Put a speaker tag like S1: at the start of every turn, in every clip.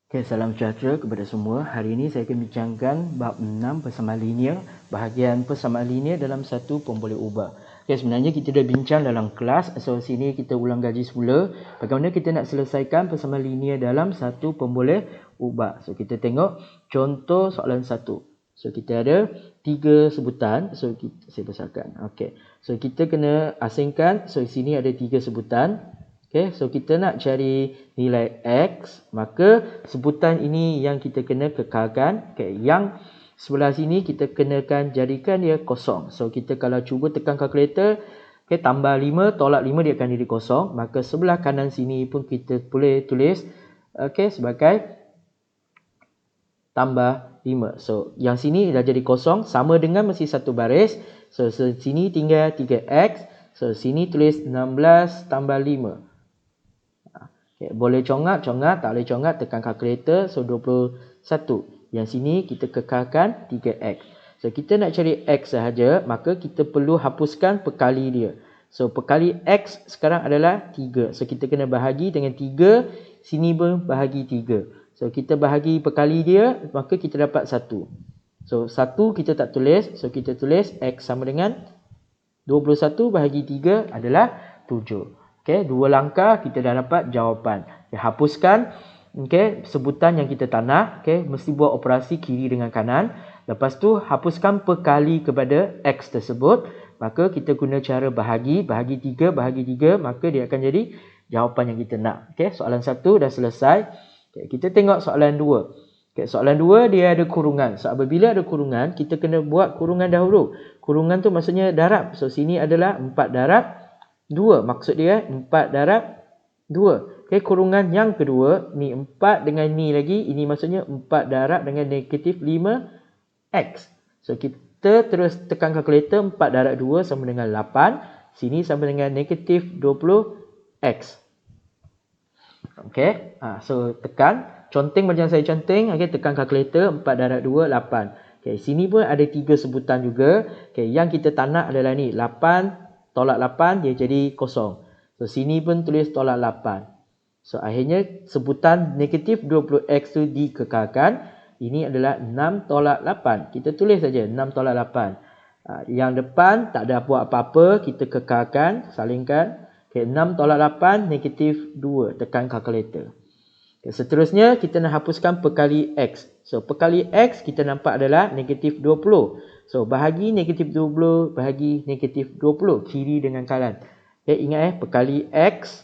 S1: Okay, salam sejahtera kepada semua. Hari ini saya akan bincangkan bab 6 persamaan linear, bahagian persamaan linear dalam satu pemboleh ubah. Okay, sebenarnya kita dah bincang dalam kelas, so sini kita ulang gaji semula. Bagaimana kita nak selesaikan persamaan linear dalam satu pemboleh ubah. So kita tengok contoh soalan 1. So kita ada 3 sebutan, so saya besarkan. Okay. So kita kena asingkan, so sini ada 3 sebutan. Okay, so kita nak cari nilai X, maka sebutan ini yang kita kena kekalkan. Okay, yang sebelah sini kita kenakan jadikan dia kosong. So kita kalau cuba tekan kalkulator, okay, tambah 5, tolak 5 dia akan jadi kosong. Maka sebelah kanan sini pun kita boleh tulis okay, sebagai tambah 5. So yang sini dah jadi kosong, sama dengan mesti satu baris. So sini tinggal 3X. So sini tulis 16 tambah 5. Okay, boleh congak, tak boleh congak, tekan kalkulator. So 21. Yang sini kita kekalkan 3X. So kita nak cari X sahaja, maka kita perlu hapuskan pekali dia. So pekali X sekarang adalah 3. So kita kena bahagi dengan 3. Sini pun bahagi 3. So kita bahagi pekali dia, maka kita dapat 1. So 1 kita tak tulis. So kita tulis X sama dengan 21 bahagi 3 adalah 7. Okay, 2 langkah kita dah dapat jawapan. Okay, hapuskan okay, sebutan yang kita tak nak. Okay, mesti buat operasi kiri dengan kanan. Lepas tu hapuskan pekali kepada X tersebut. Maka kita guna cara bahagi 3, bahagi 3. Maka dia akan jadi jawapan yang kita nak. Okay, soalan 1 dah selesai. Okay, kita tengok soalan 2. Okay, soalan 2 dia ada kurungan. So apabila ada kurungan, kita kena buat kurungan dahulu. Kurungan tu maksudnya darab. So sini adalah 4 darab 2. Maksud dia 4 darab 2. Okay, kurungan yang kedua, ni 4 dengan ni lagi. Ini maksudnya 4 darab dengan negatif 5X. So kita terus tekan kalkulator. 4 darab 2 sama dengan 8. Sini sama dengan negatif 20X. Okay, so tekan. Conteng macam saya conteng. Okay, tekan kalkulator. 4 darab 2, 8. Okay, sini pun ada 3 sebutan juga. Okay, yang kita tak nak adalah ni. 8 tolak 8 dia jadi kosong. So sini pun tulis tolak 8. So akhirnya sebutan negatif 20X tu dikekalkan. Ini adalah 6 tolak 8. Kita tulis saja 6 tolak 8. Yang depan tak ada buat apa-apa. Kita kekalkan, salingkan. Okay, 6 tolak 8 negatif 2. Tekan kalkulator. Okay, seterusnya kita nak hapuskan pekali X. So pekali X kita nampak adalah negatif 20. So bahagi negatif 20 bahagi negatif 20. Kiri dengan kanan. Okay, ingat pekali X.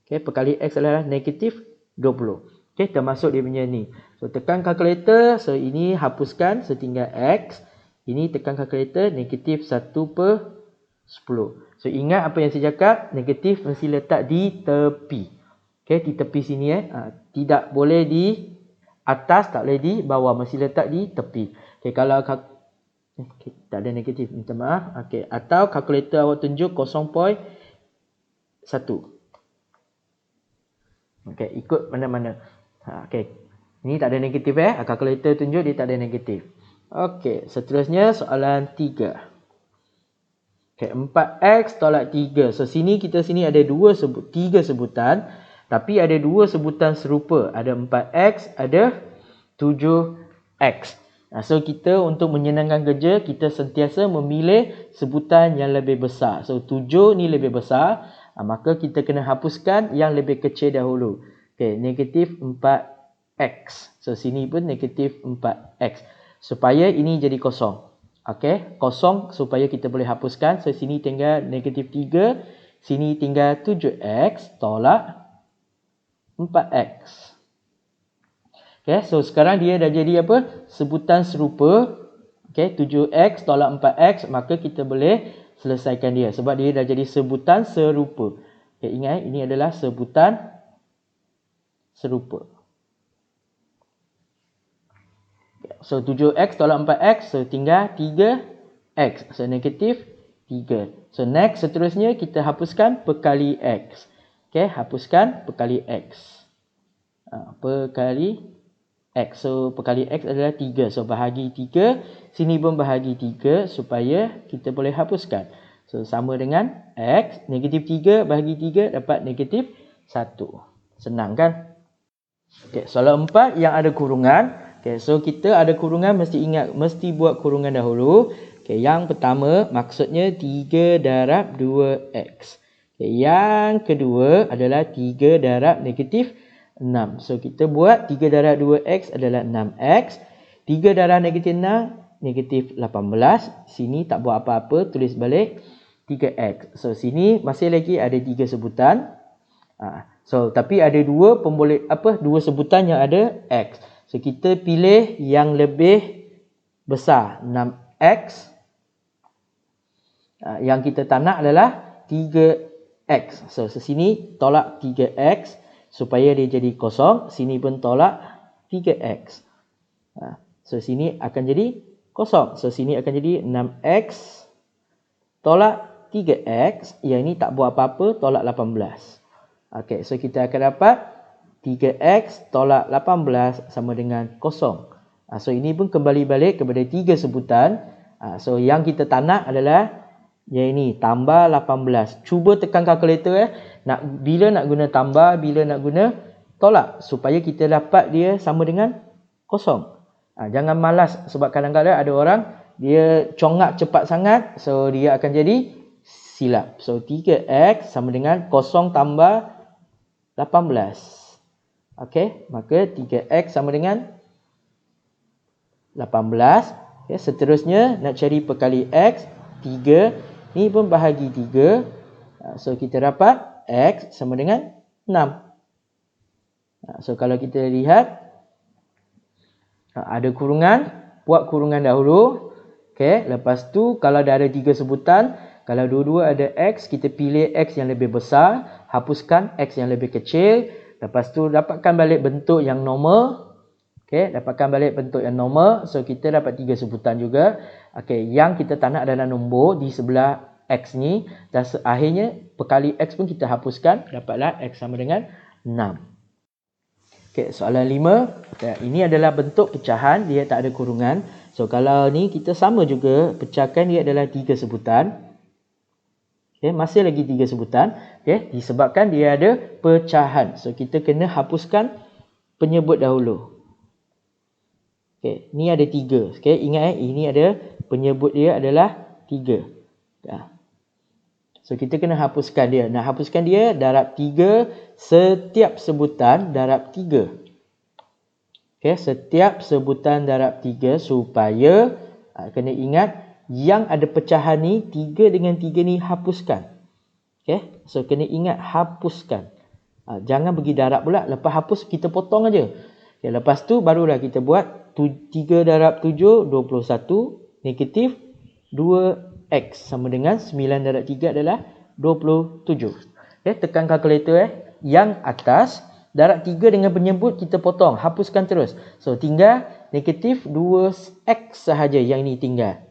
S1: Okay, pekali X adalah negatif 20. Okay, termasuk dia punya ni. So tekan kalkulator. So ini hapuskan. So tinggal X. Ini tekan kalkulator. Negatif 1/10. So ingat apa yang saya cakap. Negatif mesti letak di tepi. Okay, di tepi sini tidak boleh di atas, tak boleh di bawah. Mesti letak di tepi. Okay, kalau okay, tak ada negatif, minta maaf. Okay, atau kalkulator awak tunjuk 0.1. Okay, ikut mana-mana. Okay, ini tak ada negatif kalkulator tunjuk dia tak ada negatif. Okay, seterusnya soalan 3. Okay, 4X tolak 3. So sini ada 3 sebutan. Tapi ada 2 sebutan serupa. Ada 4X, ada 7X. So kita untuk menyenangkan kerja, kita sentiasa memilih sebutan yang lebih besar. So 7 ni lebih besar, maka kita kena hapuskan yang lebih kecil dahulu. Okay, negatif 4X. So sini pun negatif 4X. Supaya ini jadi kosong. Okay, kosong supaya kita boleh hapuskan. So sini tinggal negatif 3. Sini tinggal 7X tolak 4X. Okay, so sekarang dia dah jadi apa? Sebutan serupa. Okay, 7X tolak 4X. Maka kita boleh selesaikan dia. Sebab dia dah jadi sebutan serupa. Okay, ingat ini adalah sebutan serupa. Okay, so 7X tolak 4X. So tinggal 3X. So negatif 3. So next seterusnya kita hapuskan pekali X. Okay, hapuskan pekali X. Pekali X. So pekali X adalah 3. So bahagi 3. Sini pun bahagi 3 supaya kita boleh hapuskan. So sama dengan X. Negatif 3 bahagi 3 dapat negatif 1. Senang kan? Okay, soalan 4 yang ada kurungan. Okay, so kita ada kurungan, mesti ingat, mesti buat kurungan dahulu. Okay, yang pertama maksudnya 3 darab 2x. Okay, yang kedua adalah 3 darab negatif 6. So kita buat 3 darab 2x adalah 6x. 3 darab negatif 6, negatif 18. Sini tak buat apa-apa, tulis balik 3x. So sini masih lagi ada 3 sebutan. So tapi ada dua sebutan yang ada x. So kita pilih yang lebih besar 6x. Yang kita tak nak adalah 3x. So sini tolak 3x supaya dia jadi kosong. Sini pun tolak 3x. So sini akan jadi kosong. So sini akan jadi 6x tolak 3x. Yang ini tak buat apa-apa, tolak 18. Okey, so kita akan dapat 3x tolak 18 sama dengan kosong. So ini pun kembali balik kepada 3 sebutan. So yang kita tak nak adalah yang ini, tambah 18. Cuba tekan kalkulator bila nak guna tambah, bila nak guna tolak, supaya kita dapat dia sama dengan kosong. Jangan malas, sebab kadang-kadang ada orang dia congak cepat sangat, so dia akan jadi silap. So 3x sama dengan kosong tambah 18. Okey, maka 3x sama dengan 18. Okay, seterusnya nak cari perkali x, 3. Ni pun bahagi 3. So kita dapat x sama dengan 6. So kalau kita lihat ada kurungan, buat kurungan dahulu. Okey, lepas tu kalau dah ada 3 sebutan, kalau dua-dua ada x, kita pilih x yang lebih besar, hapuskan x yang lebih kecil. Lepas tu dapatkan balik bentuk yang normal. Okey, dapatkan balik bentuk yang normal. So kita dapat 3 sebutan juga. Okey, yang kita tak nak adalah nombor di sebelah x ni. Dan akhirnya perkali x pun kita hapuskan, dapatlah x sama dengan 6. Okey, soalan 5. Ini adalah bentuk pecahan, dia tak ada kurungan. So kalau ni kita sama juga, pecahkan dia adalah 3 sebutan. Okay, masih lagi 3 sebutan. Okay, disebabkan dia ada pecahan. So kita kena hapuskan penyebut dahulu. Okay, ni ada 3. Okay, ingat ini ada penyebut dia adalah 3. So kita kena hapuskan dia. Nak hapuskan dia, darab 3, setiap sebutan darab 3. Okay, setiap sebutan darab 3 supaya kena ingat yang ada pecahan ni, 3 dengan 3 ni hapuskan. Okay, so kena ingat hapuskan. Jangan pergi darab pula, lepas hapus kita potong aja. Okay, lepas tu barulah kita buat 3 darab 7, 21, negatif 2x sama dengan 9 darab 3 adalah 27. Okay, tekan kalkulator yang atas, darab 3 dengan penyebut kita potong, hapuskan terus. So tinggal negatif 2x sahaja yang ini tinggal.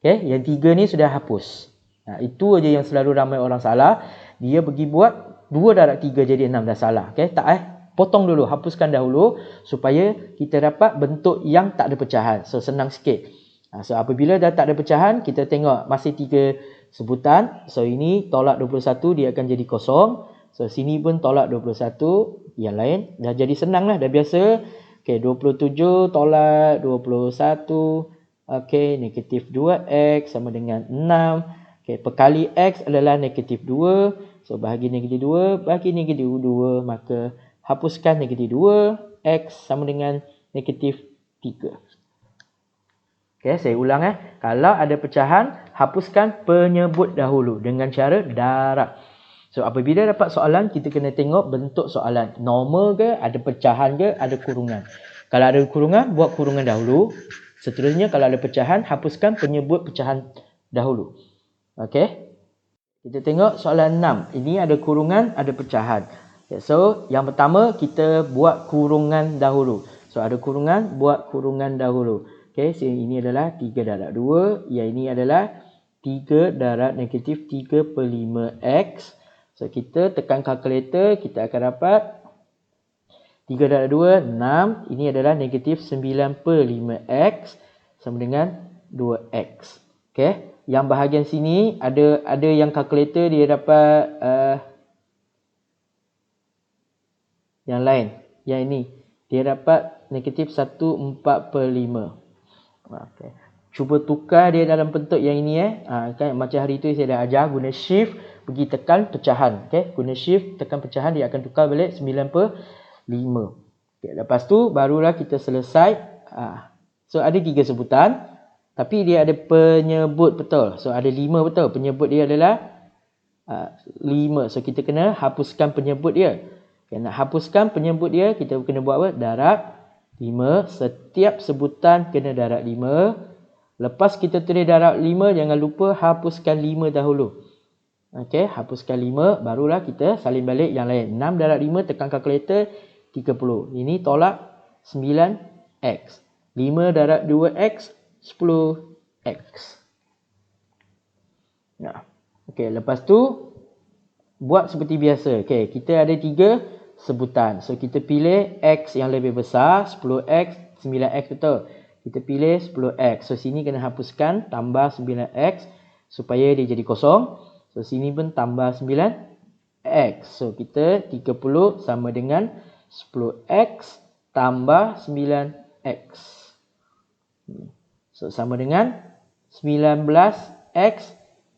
S1: Okay, yang 3 ni sudah hapus. Itu aja yang selalu ramai orang salah. Dia pergi buat 2 darab 3 jadi 6 dah salah. Okay, tak potong dulu, hapuskan dahulu supaya kita dapat bentuk yang tak ada pecahan. So senang sikit. So apabila dah tak ada pecahan, kita tengok masih 3 sebutan. So ini tolak 21, dia akan jadi kosong. So sini pun tolak 21, yang lain dah jadi senang lah, dah biasa. Okay, 27 tolak 21. Okey, negatif 2x sama dengan 6. Okey, perkali x adalah negatif 2. So, bahagi negatif 2, bahagi negatif 2. Maka, hapuskan negatif 2. X sama dengan negatif 3. Okey, saya ulang. Kalau ada pecahan, hapuskan penyebut dahulu dengan cara darab. So, apabila dapat soalan, kita kena tengok bentuk soalan. Normal ke, ada pecahan ke, ada kurungan. Kalau ada kurungan, buat kurungan dahulu. Seterusnya kalau ada pecahan, hapuskan penyebut pecahan dahulu. Okey. Kita tengok soalan 6. Ini ada kurungan, ada pecahan. So, yang pertama kita buat kurungan dahulu. So, ada kurungan, buat kurungan dahulu. Okey, so ini adalah 3 darab 2. Yang ini adalah 3 darab negatif 3 per 5x. So, kita tekan kalkulator, kita akan dapat 3 darab 2, 6. Ini adalah negatif 9 per 5x sama dengan 2x. Okay. Yang bahagian sini ada yang kalkulator dia dapat yang lain. Yang ini dia dapat negatif 1/4/5. Okay. Cuba tukar dia dalam bentuk yang ini kan macam hari tu saya dah ajar guna shift pergi tekan pecahan. Okey, guna shift tekan pecahan dia akan tukar balik 9/5. Okey, lepas tu barulah kita selesai. So ada 3 sebutan tapi dia ada penyebut betul. So ada 5 betul. Penyebut dia adalah 5. So kita kena hapuskan penyebut dia. Okay, nak hapuskan penyebut dia kita kena buat apa? Darab 5. Setiap sebutan kena darab 5. Lepas kita tulis darab 5, jangan lupa hapuskan 5 dahulu. Okey, hapuskan 5, barulah kita salin balik yang lain. 6 darab 5 tekan kalkulator 30. Ini tolak 9x. 5 darab 2x 10x. Nah. Okey, lepas tu buat seperti biasa. Okey, kita ada 3 sebutan. So kita pilih x yang lebih besar, 10x, 9x betul. Kita pilih 10x. So sini kena hapuskan tambah 9x supaya dia jadi kosong. So sini pun tambah 9x. So kita 30 sama dengan 10x tambah 9x. So sama dengan 19x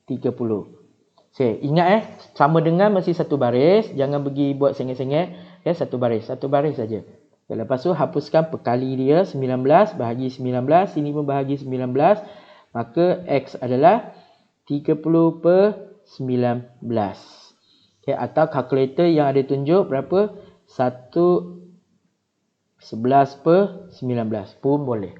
S1: 30. Okay, ingat sama dengan masih satu baris. Jangan pergi buat sengit-sengit. Okay, satu baris saja. Okay, lepas tu hapuskan perkali dia 19 bahagi 19. Sini pun bahagi 19. Maka x adalah 30/19. Okay, atau kalkulator yang ada tunjuk berapa? 11/19 pun boleh.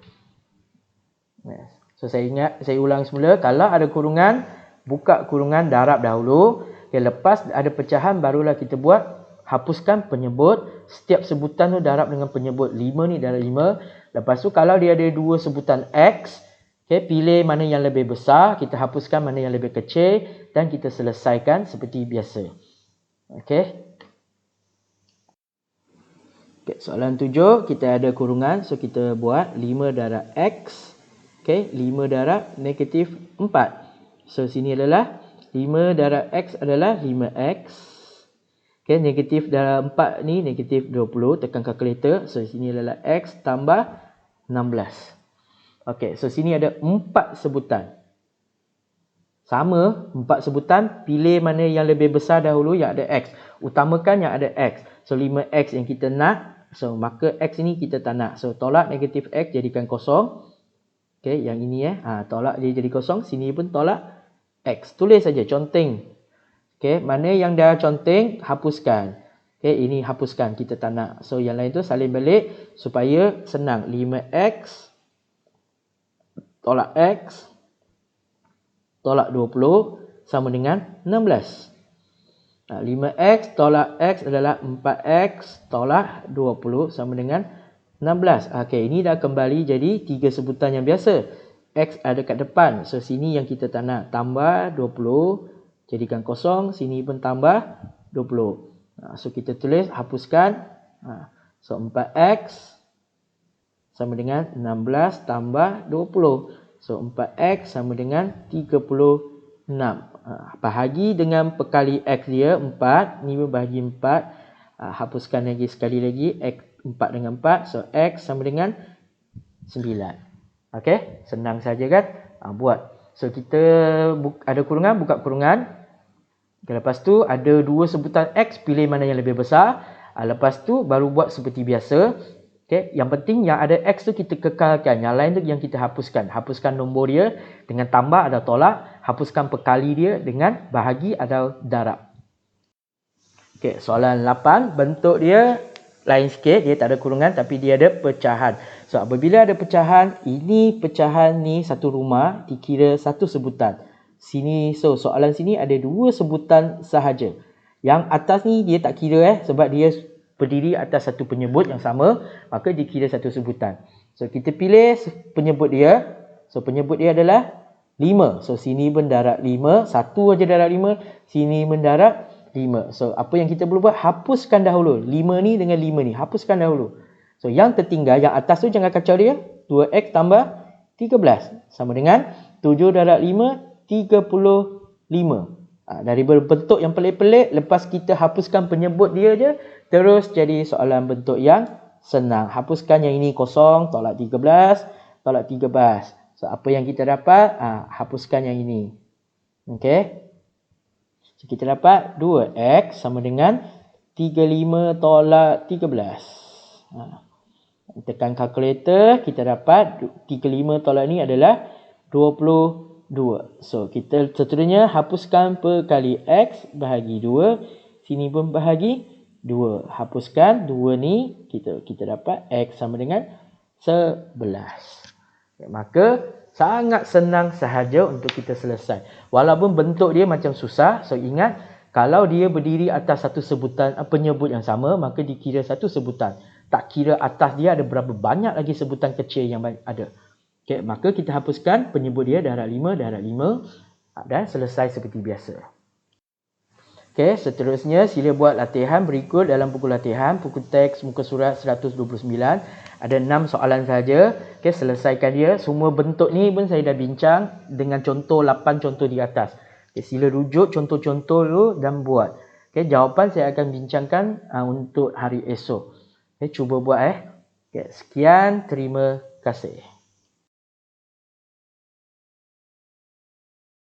S1: So saya ulang semula. Kalau ada kurungan, buka kurungan, darab dahulu. Okay, lepas ada pecahan barulah kita buat hapuskan penyebut. Setiap sebutan tu darab dengan penyebut. 5 ni darab 5. Lepas tu kalau dia ada 2 sebutan x, okay, pilih mana yang lebih besar, kita hapuskan mana yang lebih kecil dan kita selesaikan seperti biasa. Okay. Okay, soalan 7 kita ada kurungan. So kita buat 5 darab x. Okay, 5 darab negatif 4. So sini adalah 5 darab x adalah 5x. Okay, negatif darab 4 ni negatif 20. Tekan kalkulator. So sini adalah x tambah 16. Okay, so sini ada 4 sebutan. Sama, 4 sebutan. Pilih mana yang lebih besar dahulu yang ada x. Utamakan yang ada x. So 5x yang kita nak. So maka x ini kita tak nak. So tolak negatif x jadikan kosong. Okay, yang ini tolak dia jadi kosong. Sini pun tolak x. Tulis saja, conteng. Okay, mana yang dah conteng, hapuskan. Okay, ini hapuskan, kita tak nak. So, yang lain tu salin balik supaya senang. 5x, tolak x, tolak 20, sama dengan 16. 5x tolak x adalah 4x, tolak 20, sama dengan 16. Okay, ini dah kembali jadi 3 sebutan yang biasa. X ada kat depan. So, sini yang kita tak nak. Tambah 20. Jadikan kosong. Sini pun tambah 20. So, kita tulis. Hapuskan. So, 4x sama dengan 16 tambah 20. So, 4x sama dengan 36. Bahagi dengan perkali x dia. 4. Ni pun bahagi 4. Hapuskan lagi sekali lagi. X 4 dengan 4. So, x sama dengan 9. Okey, senang saja kan? Buat. So, kita ada kurungan, buka kurungan. Okay, lepas tu, ada 2 sebutan x, pilih mana yang lebih besar. Lepas tu, baru buat seperti biasa. Okay, yang penting, yang ada x tu kita kekalkan. Yang lain tu yang kita hapuskan. Hapuskan nombor dia dengan tambah atau tolak. Hapuskan perkali dia dengan bahagi atau darab. Okay, soalan 8. Bentuk dia lain sikit, dia tak ada kurungan tapi dia ada pecahan. So, apabila ada pecahan, ini pecahan ni satu rumah dikira satu sebutan. Sini, so soalan sini ada 2 sebutan sahaja. Yang atas ni dia tak kira sebab dia berdiri atas satu penyebut yang sama, maka dikira satu sebutan. So, kita pilih penyebut dia. So, penyebut dia adalah 5. So, sini pun darab 5. Satu aja darab 5. Sini pun darab 5. So, apa yang kita perlu buat? Hapuskan dahulu. 5 ni dengan 5 ni. Hapuskan dahulu. So, yang tertinggal, yang atas tu jangan kacau dia. 2x tambah 13. Sama dengan 7 darab 5, 35. Dari bentuk yang pelik-pelik, lepas kita hapuskan penyebut dia je, terus jadi soalan bentuk yang senang. Hapuskan yang ini kosong, tolak 13, tolak 13. So, apa yang kita dapat? Hapuskan yang ini. Okey. So, kita dapat 2x sama dengan 35 tolak 13. Tekan kalkulator, kita dapat 35 tolak ni adalah 22. So, kita seterusnya hapuskan per kali x bahagi 2. Sini pun bahagi 2. Hapuskan 2 ni, kita dapat x sama dengan 11. Okay, maka sangat senang sahaja untuk kita selesai. Walaupun bentuk dia macam susah, so ingat kalau dia berdiri atas satu sebutan penyebut yang sama, maka dikira satu sebutan. Tak kira atas dia ada berapa banyak lagi sebutan kecil yang ada. Okay, maka kita hapuskan penyebut dia darab 5, darab 5 dan selesai seperti biasa. Okay, seterusnya sila buat latihan berikut dalam buku latihan, buku teks muka surat 129. Ada 6 soalan saja. Okay, selesaikan dia. Semua bentuk ni pun saya dah bincang dengan contoh 8 contoh di atas. Okay, sila rujuk contoh-contoh dulu dan buat. Okay, jawapan saya akan bincangkan untuk hari esok. Okay, cuba buat Okay, sekian, terima kasih.